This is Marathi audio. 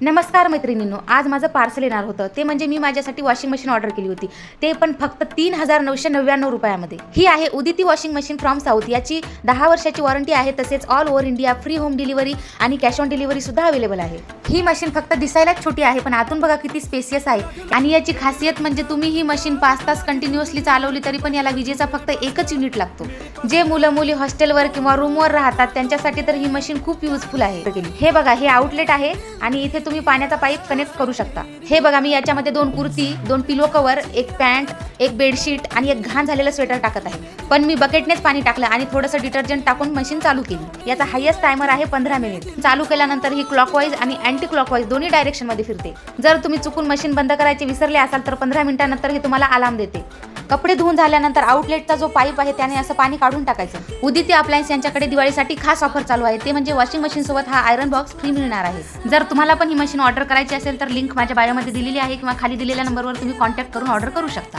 नमस्कार मैत्रिणींनो, आज माझं पार्सल येणार होतं ते म्हणजे मी माझ्यासाठी वॉशिंग मशीन ऑर्डर केली होती, ते पण फक्त 3,999 रुपयामध्ये। ही आहे उदिती वॉशिंग मशीन फ्रॉम साऊथ। याची 10 वर्षाची वॉरंटी आहे, तसेच all over India free home delivery आणि कॅश ऑन डिलिव्हरी सुद्धा अवेलेबल आहे। ही मशीन फक्त दिसायलाच छोटी आहे, पण आतून बघा किती स्पेसियस आहे। आणि याची खासियत म्हणजे तुम्ही ही मशीन 5 तास कंटिन्युअसली चालवली तरी पण याला विजेचा फक्त एकच युनिट लागतो। जे मुलं मुली हॉस्टेलवर किंवा रूमवर राहतात त्यांच्यासाठी तर ही मशीन खूप युजफुल आहे। हे बघा, हे आउटलेट आहे आणि इथे तुम्ही पाण्याचा पाईप कनेक्ट करू शकता। हे बघा, मी याच्यामध्ये 2 कुर्ती, 2 पिलो कवर, एक पॅन्ट, एक बेडशीट आणि एक घाण झालेलं स्वेटर टाकत आहे। पण मी बकेटनेच पाणी टाकलं आणि थोडंसं डिटर्जंट टाकून मशीन चालू केली। याचा हायेस्ट टायमर आहे 15 मिनिट। चालू केल्यानंतर ही क्लॉकवाईज आणि अँटी क्लॉकवाईज दोन्ही डायरेक्शन मध्ये फिरते। जर तुम्ही चुकून मशीन बंद करायचे विसरले असाल तर 15 मिनिटांनंतर हे तुम्हाला अलार्म देते। कपडे धुवून झाल्यानंतर आउटलेटचा जो पाईप आहे त्याने असं पाणी काढून टाकायचं। उदिती अप्लायन्स यांच्याकडे दिवाळीसाठी खास ऑफर चालू आहे, ते म्हणजे वॉशिंग मशीन सोबत हा आयरन बॉक्स फ्री मिळणार आहे। जर तुम्हाला पण ही मशीन ऑर्डर करायची असेल तर लिंक माझ्या बायोमध्ये दिलेली आहे किंवा खाली दिलेल्या नंबरवर तुम्ही कॉन्टॅक्ट करून ऑर्डर करू शकता।